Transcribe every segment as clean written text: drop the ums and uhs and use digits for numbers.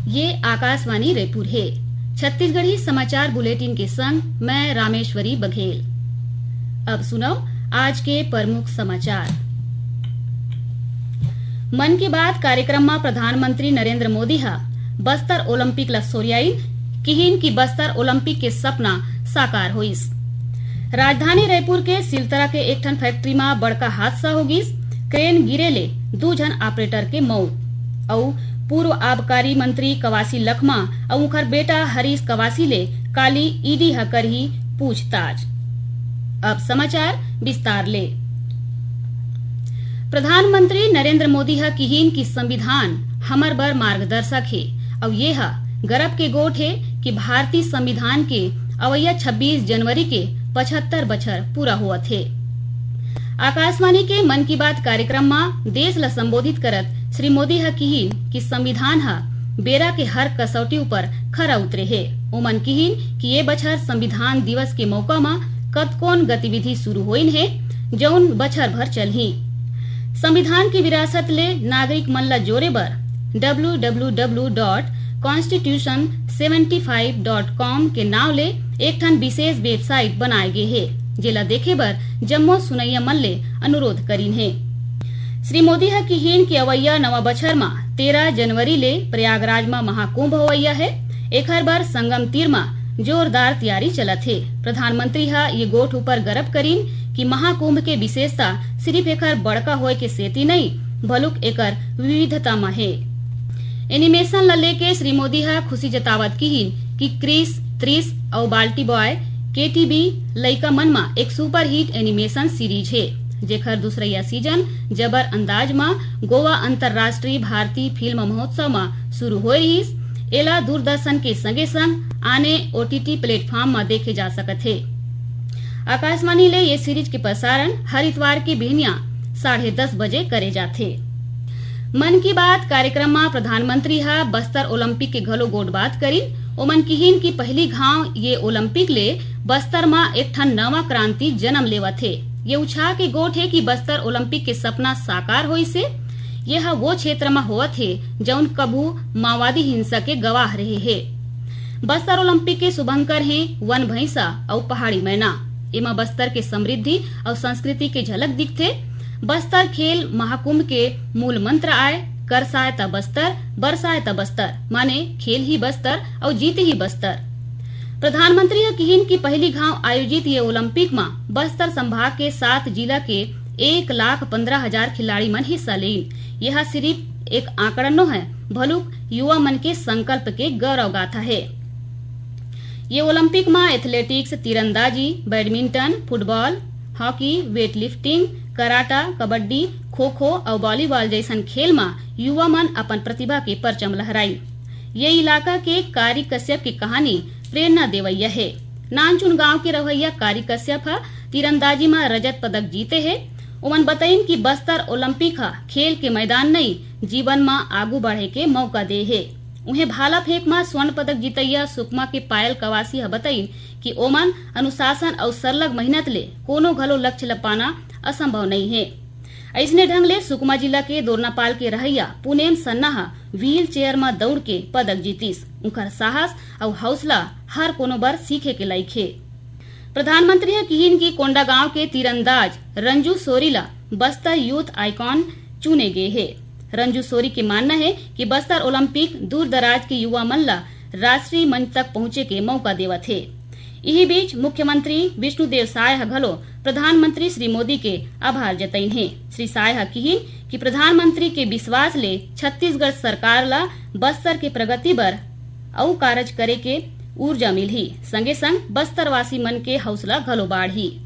ये आकाशवाणी रायपुर है। छत्तीसगढ़ी समाचार बुलेटिन के संग मैं रामेश्वरी बघेल। अब सुनो आज के प्रमुख समाचार। मन की बात कार्यक्रम में प्रधानमंत्री नरेंद्र मोदी हा बस्तर ओलंपिक ला सोरियाइन किहिन की बस्तर ओलंपिक के सपना साकार होइस। राजधानी रायपुर के सिलतरा के एक ठन फैक्ट्री में बड़का हादसा हो गिस। क्रेन गिरे ले 2 जन ऑपरेटर के मौत और पूर्व आबकारी मंत्री कवासी लखमा और उनकर बेटा हरीश कवासी ले काली ईडी ह करही पूछताछ। अब समाचार विस्तार ले। प्रधानमंत्री नरेंद्र मोदी ह किहिन की संविधान हमर बर मार्गदर्शक है और ये ह गर्व के गोट है कि भारतीय संविधान के अवैया 26 जनवरी के 75 बछर पूरा हुआ थे। आकाशवाणी के मन की बात कार्यक्रम में देश ला संबोधित करत श्री मोदी ह किहिन कि संविधान ह बेरा के हर कसौटी ऊपर खरा उतरे है। ओमन किहिन कि ये बछर संविधान दिवस के मौका में कतकोन गतिविधि शुरू होइन है जौन बछर भर चलही। संविधान की विरासत ले नागरिक मन ला जोड़े बर www.constitution75.com के नाव ले एक ठन विशेष वेबसाइट बनाए गे है जेला देखे बर जम्मो सुनैया मन ले अनुरोध करीन है। श्री मोदी ह किहिन कि अवैया नवा बछर में 13 जनवरी ले प्रयागराज में महाकुंभ होवैया है। एखर बर संगम तीर में जोरदार तैयारी चलत है। प्रधानमंत्री ह ये गोठ ऊपर गर्व करीन कि महाकुंभ के विशेषता सिर्फ एकर बड़का होए के सेती नहीं भलुक एकर विविधता में है। एनिमेशन ला लेके श्री मोदी ह खुशी जतावत किहिन कि क्रिस, त्रिस और बाल्टी बॉय केटीबी लइका मन में एक सुपर हिट एनिमेशन सीरीज है जेखर दूसरा सीजन जबर अंदाज में गोवा अंतरराष्ट्रीय भारतीय फिल्म महोत्सव में शुरू हो रहीस। एला दूरदर्शन के संगे संग आने OTT प्लेटफॉर्म में देखे जा सकत है। आकाशवाणी ले ये सीरीज के प्रसारण हर इतवार के बिहनिया 10:30 बजे करे जाथे। मन की बात कार्यक्रम में प्रधानमंत्री हा बस्तर ओलंपिक के घलो गोट बात करीन। ओमन किहिन की पहली घाव ये ओलंपिक ले बस्तर में एक ठन नवा क्रांति जन्म लेवत है। ये उछा के गोट है कि बस्तर ओलंपिक के सपना साकार होई से यह वो क्षेत्र में होवत है जौन कभू माओवादी हिंसा के गवाह रहे है। बस्तर ओलंपिक के शुभंकर है वन भैंसा और पहाड़ी मैना। एमा बस्तर के समृद्धि और संस्कृति के झलक दिखथे। बस्तर खेल महाकुंभ के मूल मंत्र आए कर सहायता बस्तर बरसायता बस्तर माने खेल ही बस्तर और जीत ही बस्तर। प्रधानमंत्री ने किहिन की पहली घाव आयोजित ये ओलंपिक में बस्तर संभाग के 7 जिला के 1,15,000 खिलाड़ी मन हिस्सा लेन। यह सिर्फ एक आंकड़नो है भलुक युवा मन के संकल्प के गौरव गाथा है। ये ओलंपिक में एथलेटिक्स, तीरंदाजी, badminton, football, hockey, weightlifting, karate, kabaddi, kho kho और वॉलीबॉल जैसन खेल में युवा मन अपन प्रतिभा के परचम लहराई। ये इलाका के कारी कश्यप की कहानी प्रेरणा देवैया है। नानचुन गांव के रवैया कारी कश्यप हा तीरंदाजी में रजत पदक जीते है। उमन बताइन कि बस्तर ओलंपिक हा खेल के मैदान नहीं जीवन में आगू बढ़े के मौका दे है। उन्हें भाला फेंक में स्वर्ण पदक जीतैया सुकमा के पायल कवासी हा बताइन कि ओमन अनुशासन और सरलग मेहनत ले कोनो घलो लक्ष्य ल पाना असंभव नहीं है। ऐसने ढंग ले सुकमा जिला के दोरनापाल के रहैया पुनेम सन्ना हा व्हील चेयर में दौड़ के पदक जीतीस। उनकर साहस और हौसला हर कोनो बर सीखे के लायक है। प्रधानमंत्री ने किहिन की कोंडा गांव के तीरंदाज रंजू सोरीला बस्तर यूथ आइकॉन चुने गए है। रंजू सोरी के मानना है कि बस्तर ओलंपिक दूर दराज के युवा मन ला राष्ट्रीय मंच तक पहुंचे के मौका देवत है। यही बीच मुख्यमंत्री विष्णुदेव साय घलो प्रधानमंत्री श्री मोदी के आभार जताइन है। श्री साय किहिन कि प्रधानमंत्री के विश्वास ले छत्तीसगढ़ सरकार ला बस्तर के प्रगति बर अउ कारज करे के ऊर्जा मिलही। संगे संग बस्तरवासी मन के हौसला घलो बाढ़ी।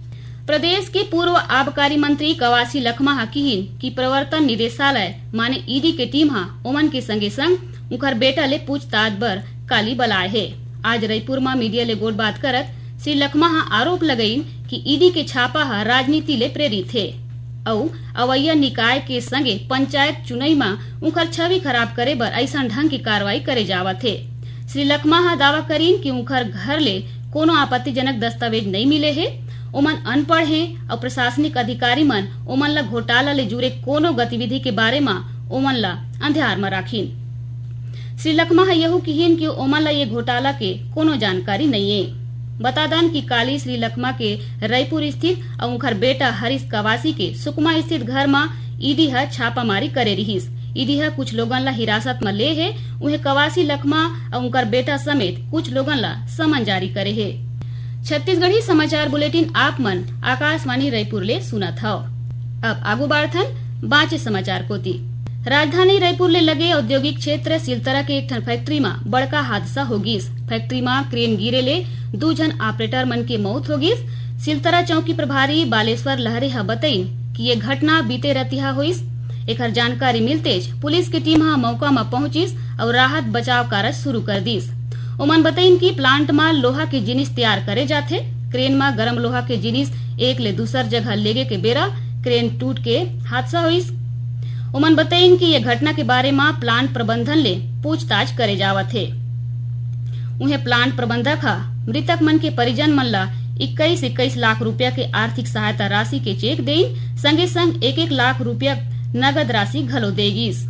प्रदेश के पूर्व आबकारी मंत्री कवासी लखमा किहिन की प्रवर्तन निदेशालय माने ईडी के टीम हा ओमन के संगे संग उनकर बेटा ले पूछताछ बर काली बलाए है। आज रायपुर में मीडिया ले गोट बात करत श्री लखमा आरोप लगाइन कि ईडी के छापा हा राजनीति ले प्रेरित है और अवैया निकाय के संगे पंचायत चुनाई में उनकर छवि खराब करे बर ऐसा ढंग की कार्रवाई करे जावत है। श्री लखमा दावा करीन कि उनकर घर ले कोनो आपत्तिजनक दस्तावेज नहीं मिले है। ओमन अनपढ़ हैं और प्रशासनिक अधिकारी मन ओमन ला घोटाला ले जुड़े कोनो गतिविधि के बारे में ओमन ला अंधियार में राखीन। श्री लखमा यहू किहिन कि ओमन ला ये घोटाला के कोनो जानकारी नहीं है। बता दन कि काली श्री लखमा के रायपुर स्थित और उनकर बेटा हरीश कवासी के सुकमा स्थित घर में ईडी ह छापामारी करे रहीस। ईडी ह कुछ लोगन ला हिरासत में ले है। उन्हें कवासी लखमा और उनकर बेटा समेत कुछ लोगन ला समन जारी करे है। छत्तीसगढ़ी समाचार बुलेटिन आप मन आकाशवाणी रायपुर ले सुनत हव। अब आगू बाढ़थन बाँचे समाचार कोती। राजधानी रायपुर ले लगे औद्योगिक क्षेत्र सिलतरा के एक ठन फैक्ट्री में बड़का हादसा हो गिस। फैक्ट्री में क्रेन गिरे ले 2 जन ऑपरेटर मन के मौत हो गिस। सिलतरा चौकी प्रभारी बालेश्वर लहरे ह बताइन कि ये घटना बीते रतिहा होइस। एकर जानकारी मिलतेज पुलिस की टीम ह मौका में पहुंचिस और राहत बचाव कार्य शुरू कर दिस। ओमन बताइन कि प्लांट में लोहा के जिनिस तैयार करे जाथे। क्रेन में गरम लोहा के जिनिस एक ले दूसर जगह लेगे के बेरा क्रेन टूट के हादसा होइस। ओमन बताइन कि ये घटना के बारे में प्लांट प्रबंधन ले पूछताछ करे जावत है। उन्हें प्लांट प्रबंधक हा मृतक मन के परिजन मन ला 21 लाख रुपया के आर्थिक सहायता राशि के चेक देइन, संगे संग 1 लाख रुपया नगद राशि घलो देगिस।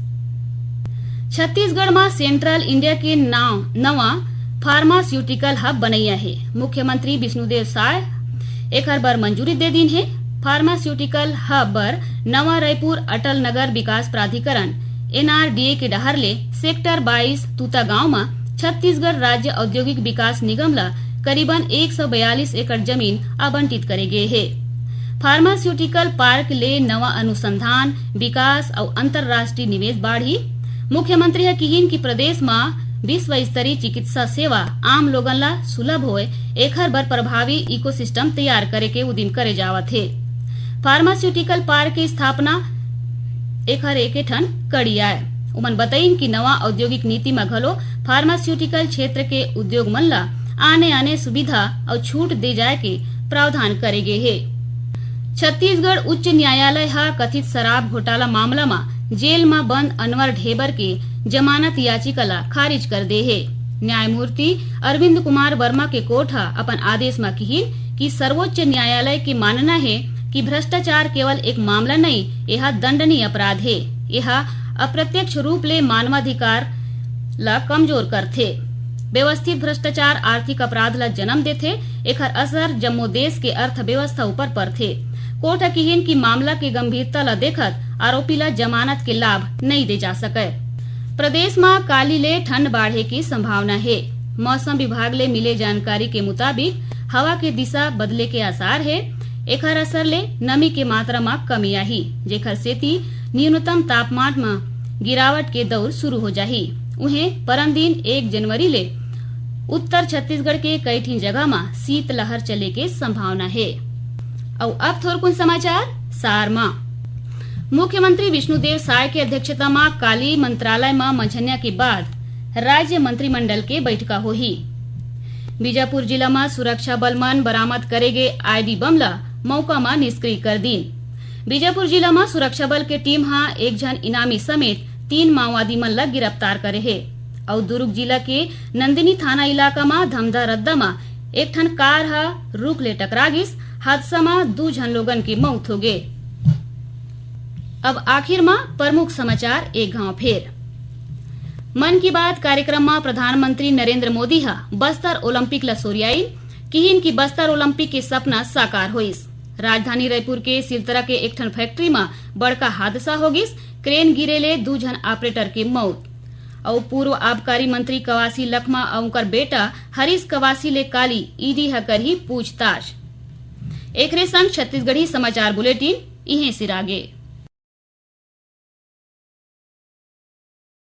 छत्तीसगढ़ में सेंट्रल इंडिया के नवा फार्मास्यूटिकल हब बनैया है। मुख्यमंत्री विष्णुदेव साय एकर बर मंजूरी दे दिन है। फार्मास्यूटिकल हब बर नवा रायपुर अटल नगर विकास प्राधिकरण NRDA के डहर ले सेक्टर 22 तूता गांव में छत्तीसगढ़ राज्य औद्योगिक विकास निगम ला करीबन 142 एकड़ जमीन आवंटित करे गए है। फार्मास्यूटिकल पार्क ले नवा अनुसंधान विकास और अंतर्राष्ट्रीय निवेश बाढ़ी। मुख्यमंत्री है किहिन की प्रदेश में विश्व स्तरीय चिकित्सा सेवा आम लोगन ला सुलभ होए एकर बर प्रभावी इकोसिस्टम तैयार करे के उदिन करे जावत है। फार्मास्यूटिकल पार्क की स्थापना एकर एक ठन कड़ी आए। उमन बताइन कि नवा औद्योगिक नीति में घलो फार्मास्यूटिकल क्षेत्र के उद्योग मन ला आने सुविधा और छूट दे जाए के प्रावधान करे गए है। छत्तीसगढ़ उच्च न्यायालय हा कथित शराब घोटाला मामला में जेल में बंद अनवर ढेबर के जमानत याचिका ला खारिज कर दे है। न्यायमूर्ति अरविंद कुमार वर्मा के कोर्ट हा अपन आदेश में कही कि सर्वोच्च न्यायालय की मानना है कि भ्रष्टाचार केवल एक मामला नहीं, यह दंडनीय अपराध है। यह अप्रत्यक्ष रूप ले मानवाधिकार ला कमजोर करथे। व्यवस्थित भ्रष्टाचार आर्थिक अपराध ला जन्म देथे। एकर असर जम्मो देश के अर्थव्यवस्था ऊपर पड़थे। कोर्ट किहिन की मामला के गंभीरता ला देखत आरोपी ला जमानत के लाभ नहीं दे जा सके। प्रदेश में काली ले ठंड बाढ़े की संभावना है। मौसम विभाग ले मिले जानकारी के मुताबिक हवा के दिशा बदले के आसार है। एकर असर ले नमी के मात्रा में कमी आही, जेकर सेती न्यूनतम तापमान में गिरावट के दौर शुरू हो जाही। उन्हें परम दिन 1 जनवरी ले उत्तर छत्तीसगढ़ के कई ठिन जगह में शीत लहर चले के संभावना है। और अब थोरकुन समाचार सार में। मुख्यमंत्री विष्णुदेव साय के अध्यक्षता में काली मंत्रालय में मंझनिया के बाद राज्य मंत्रिमंडल के बैठका होही। बीजापुर जिला में सुरक्षा बल मन बरामद करे गए आईडी बम ला मौका में निष्क्रिय कर दिन। बीजापुर जिला में सुरक्षा बल के टीम हा 1 जन इनामी समेत 3 माओवादी मन ला गिरफ्तार करे है। और दुर्ग जिला के नंदिनी थाना इलाका में धमधा रद्दा में एक ठन कार हा रुख ले टकरा गिस। हादसा में 2 जन लोगन की मौत हो गए। अब आखिर में प्रमुख समाचार एक गांव फेर। मन की बात कार्यक्रम में प्रधानमंत्री नरेंद्र मोदी हा बस्तर ओलंपिक ला सोरियाई किहिन की बस्तर ओलंपिक के सपना साकार होइस। राजधानी रायपुर के सिलतरा के एक ठन फैक्ट्री में बड़का हादसा हो गिस। क्रेन गिरे ले 2 जन ऑपरेटर की मौत। और पूर्व आबकारी मंत्री कवासी लखमा और उनकर बेटा हरीश कवासी ले काली ईडी ह करही पूछताछ। एकरे संग छत्तीसगढ़ी समाचार बुलेटिन इहे सिरागे।